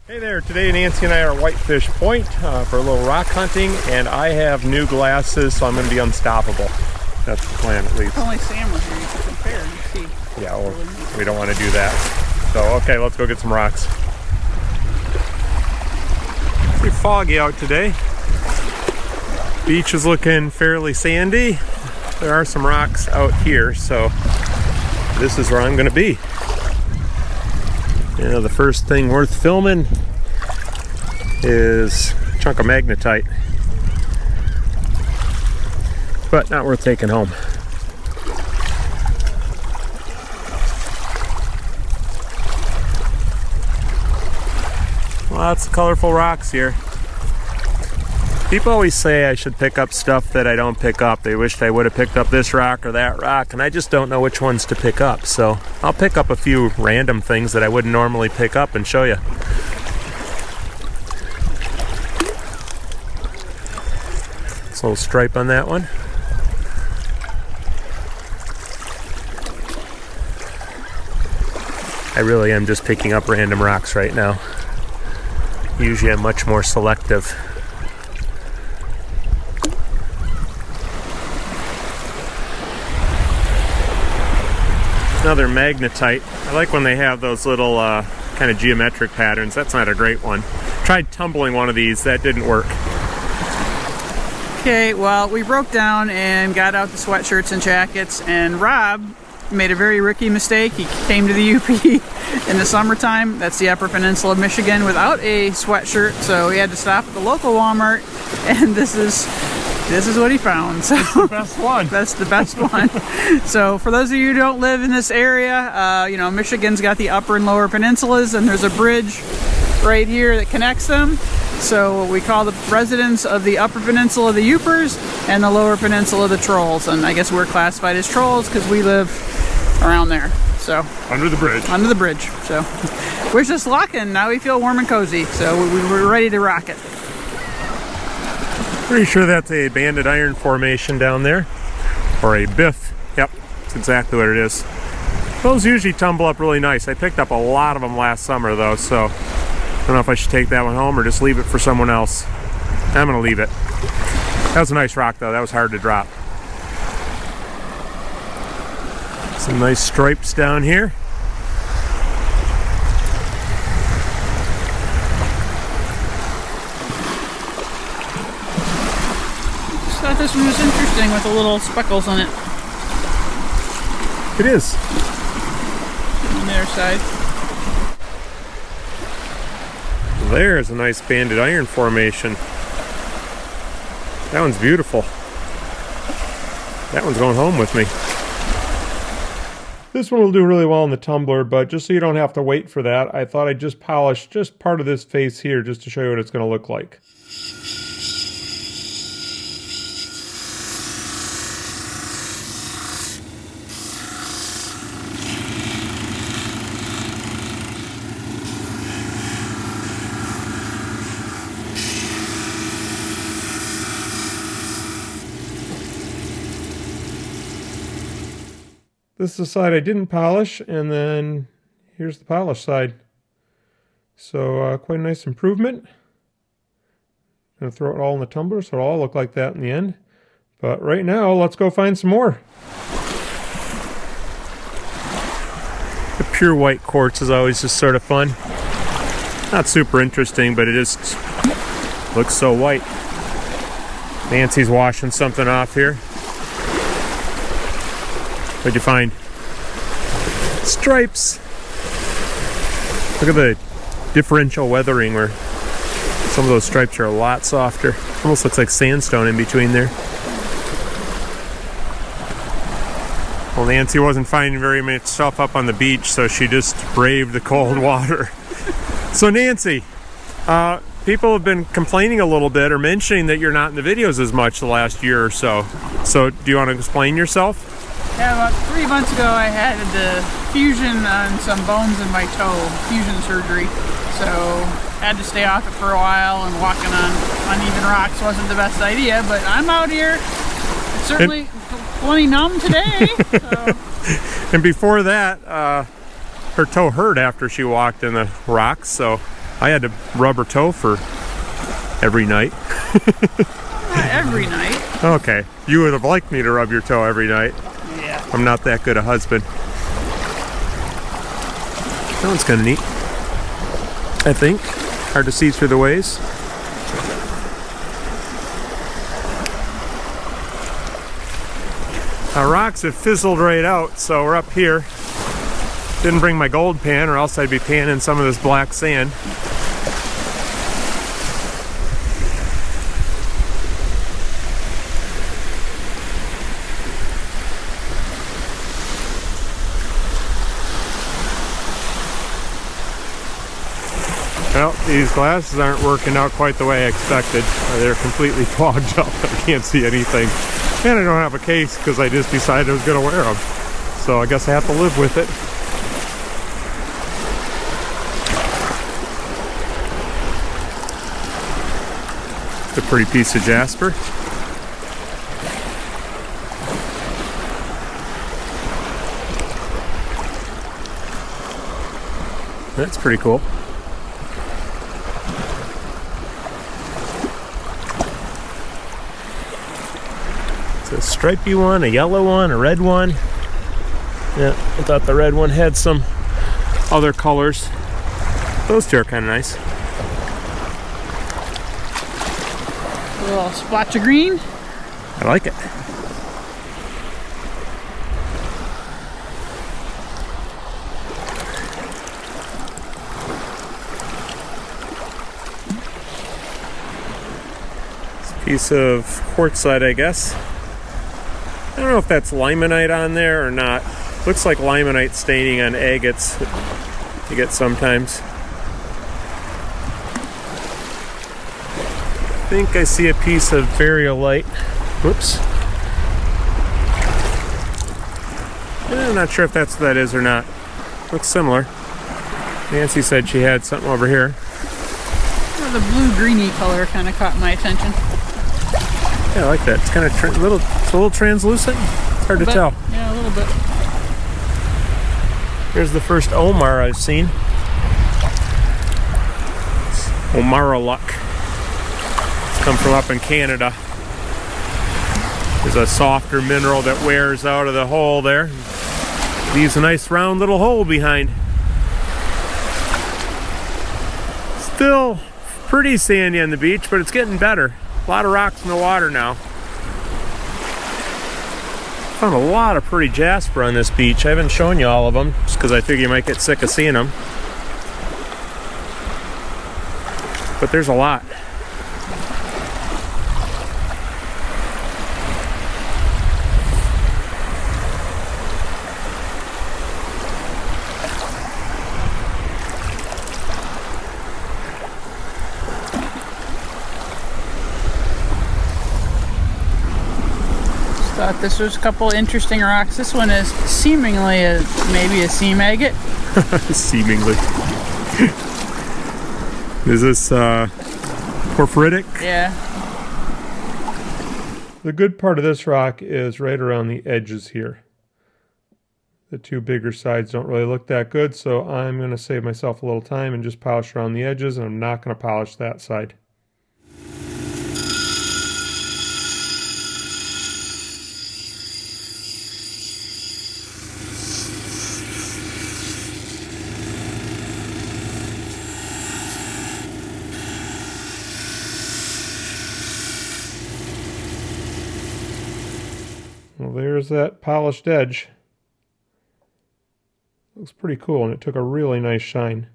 Hey there, today Nancy and I are at Whitefish Point for a little rock hunting, and I have new glasses, so I'm going to be unstoppable. That's the plan, at least. If only Sam was here, you could compare and see. Yeah, well, we don't want to do that. So, okay, let's go get some rocks. Pretty foggy out today. Beach is looking fairly sandy. There are some rocks out here, so this is where I'm going to be. You know, the first thing worth filming is a chunk of magnetite, but not worth taking home. Lots of colorful rocks here. People always say I should pick up stuff that I don't pick up. They wished I would have picked up this rock or that rock, and I just don't know which ones to pick up. So I'll pick up a few random things that I wouldn't normally pick up and show you. This little stripe on that one. I really am just picking up random rocks right now. Usually I'm much more selective. Another magnetite. I like when they have those little kind of geometric patterns. That's not a great one. Tried tumbling one of these, that didn't work. Okay, well, we broke down and got out the sweatshirts and jackets, and Rob made a very rookie mistake. He came to the UP in the summertime, that's the Upper Peninsula of Michigan, without a sweatshirt, so he had to stop at the local Walmart, and this is what he found. So that's the best one. That's the best one. So for those of you who don't live in this area, you know, Michigan's got the upper and lower peninsulas, and there's a bridge right here that connects them. So we call the residents of the upper peninsula the Upers and the lower peninsula the Trolls. And I guess we're classified as Trolls because we live around there. So under the bridge. Under the bridge. So wish us luck, and now we feel warm and cozy. So we're ready to rock it. Pretty sure that's a banded iron formation down there, or a biff. Yep, that's exactly what it is. Those usually tumble up really nice. I picked up a lot of them last summer though, so I don't know if I should take that one home or just leave it for someone else. I'm gonna leave it. That was a nice rock though, that was hard to drop. Some nice stripes down here. I thought this one was interesting with the little speckles on it. It is. On the other side. There's a nice banded iron formation. That one's beautiful. That one's going home with me. This one will do really well in the tumbler, but just so you don't have to wait for that, I thought I'd just polish just part of this face here just to show you what it's going to look like. This is the side I didn't polish, and then here's the polished side. So quite a nice improvement. I'm going to throw it all in the tumbler so it'll all look like that in the end. But right now, let's go find some more. The pure white quartz is always just sort of fun. Not super interesting, but it just looks so white. Nancy's washing something off here. What'd you find? Stripes! Look at the differential weathering where some of those stripes are a lot softer. Almost looks like sandstone in between there. Well, Nancy wasn't finding very much stuff up on the beach, so she just braved the cold water. So Nancy, people have been complaining a little bit or mentioning that you're not in the videos as much the last year or so. So do you want to explain yourself? Yeah, about 3 months ago I had the fusion on some bones in my toe, fusion surgery. So had to stay off it for a while, and walking on uneven rocks wasn't the best idea, but I'm out here. It's certainly plenty numb today. So. And before that, her toe hurt after she walked in the rocks, so I had to rub her toe for every night. Not every night. Okay, you would have liked me to rub your toe every night. Yeah. I'm not that good a husband. That one's kind of neat, I think. Hard to see through the waves. Our rocks have fizzled right out, so we're up here. Didn't bring my gold pan or else I'd be panning some of this black sand. Well, these glasses aren't working out quite the way I expected. They're completely fogged up. I can't see anything. And I don't have a case because I just decided I was going to wear them. So I guess I have to live with it. It's a pretty piece of Jasper. That's pretty cool. A stripey one, a yellow one, a red one. Yeah, I thought the red one had some other colors. Those two are kind of nice. A little splotch of green. I like it. It's a piece of quartzite, I guess. I don't know if that's limonite on there or not. Looks like limonite staining on agates you get sometimes. I think I see a piece of variolite. Whoops. I'm not sure if that's what that is or not. Looks similar. Nancy said she had something over here. Well, the blue-greeny color kind of caught my attention. Yeah, I like that. It's kind of it's a little translucent. It's hard to tell. Yeah, a little bit. Here's the first Omar I've seen. It's Omaraluk. It's come from up in Canada. There's a softer mineral that wears out of the hole there. Leaves a nice round little hole behind. Still pretty sandy on the beach, but it's getting better. A lot of rocks in the water now. Found a lot of pretty Jasper on this beach. I haven't shown you all of them just because I figure you might get sick of seeing them. But there's a lot. Thought this was a couple interesting rocks. This one is seemingly maybe a seam agate. Seemingly. Is this porphyritic? Yeah. The good part of this rock is right around the edges here. The two bigger sides don't really look that good, so I'm going to save myself a little time and just polish around the edges, and I'm not going to polish that side. Well, there's that polished edge. Looks pretty cool, and it took a really nice shine.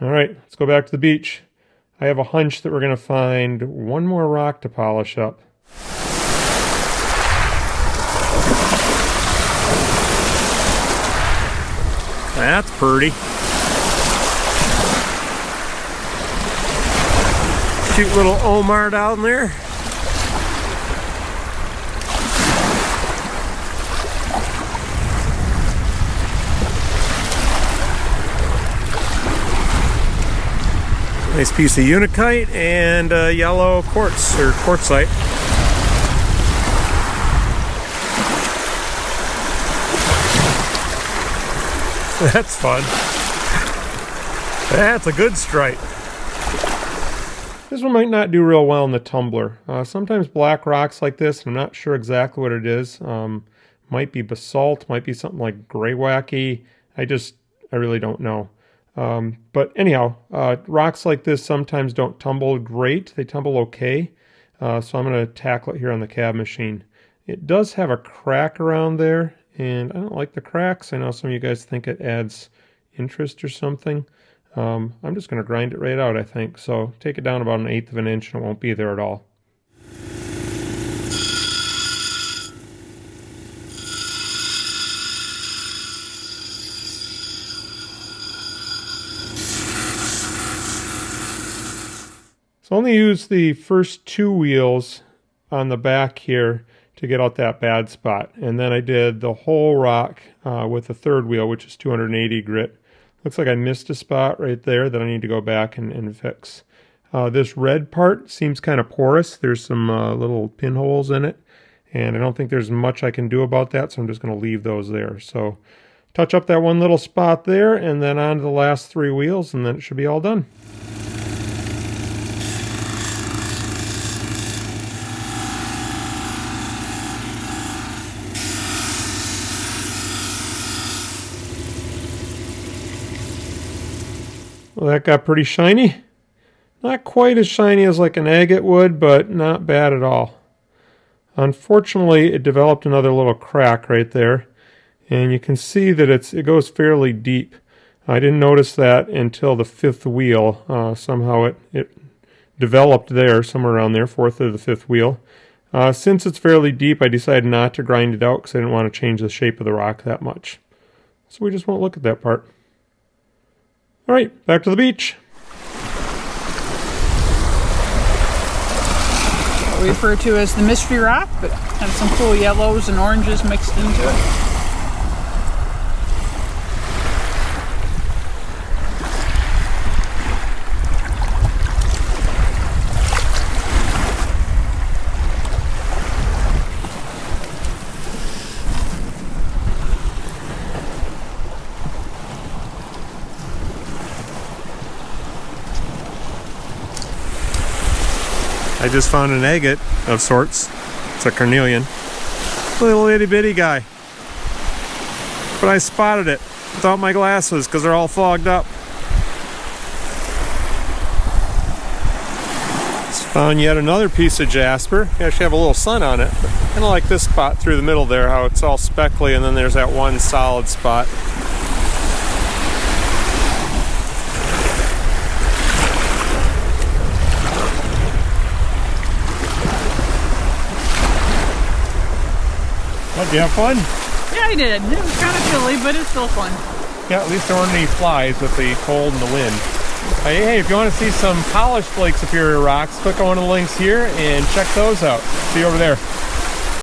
All right, let's go back to the beach. I have a hunch that we're going to find one more rock to polish up. That's pretty. Cute little Omar down there. Nice piece of unakite and yellow quartz or quartzite. That's fun. That's a good stripe. This one might not do real well in the tumbler. Sometimes black rocks like this, I'm not sure exactly what it is. Might be basalt, might be something like gray wacky. I really don't know. But anyhow, rocks like this sometimes don't tumble great. They tumble okay. So I'm going to tackle it here on the cab machine. It does have a crack around there, and I don't like the cracks. I know some of you guys think it adds interest or something. I'm just going to grind it right out, I think. So take it down about 1/8 of an inch and it won't be there at all. So only use the first 2 wheels on the back here to get out that bad spot. And then I did the whole rock with the 3rd wheel, which is 280 grit. Looks like I missed a spot right there that I need to go back and fix. This red part seems kind of porous. There's some little pinholes in it, and I don't think there's much I can do about that, so I'm just going to leave those there. So touch up that one little spot there, and then on to the last 3 wheels, and then it should be all done. Well, that got pretty shiny. Not quite as shiny as like an agate would, but not bad at all. Unfortunately, it developed another little crack right there, and you can see that it goes fairly deep. I didn't notice that until the 5th wheel. Somehow it developed there, somewhere around there, 4th or the 5th wheel. Since it's fairly deep, I decided not to grind it out because I didn't want to change the shape of the rock that much. So we just won't look at that part. All right, back to the beach. What we refer to as the mystery rock, but has some cool yellows and oranges mixed into it. I just found an agate of sorts. It's a carnelian. Little itty bitty guy. But I spotted it without my glasses because they're all fogged up. Just found yet another piece of jasper. You actually have a little sun on it. Kind of like this spot through the middle there, how it's all speckly and then there's that one solid spot. What, did you have fun? Yeah, I did. It was kind of chilly, but it's still fun. Yeah, at least there weren't any flies with the cold and the wind. Hey, if you want to see some polished Lake Superior rocks, click on one of the links here and check those out. See you over there.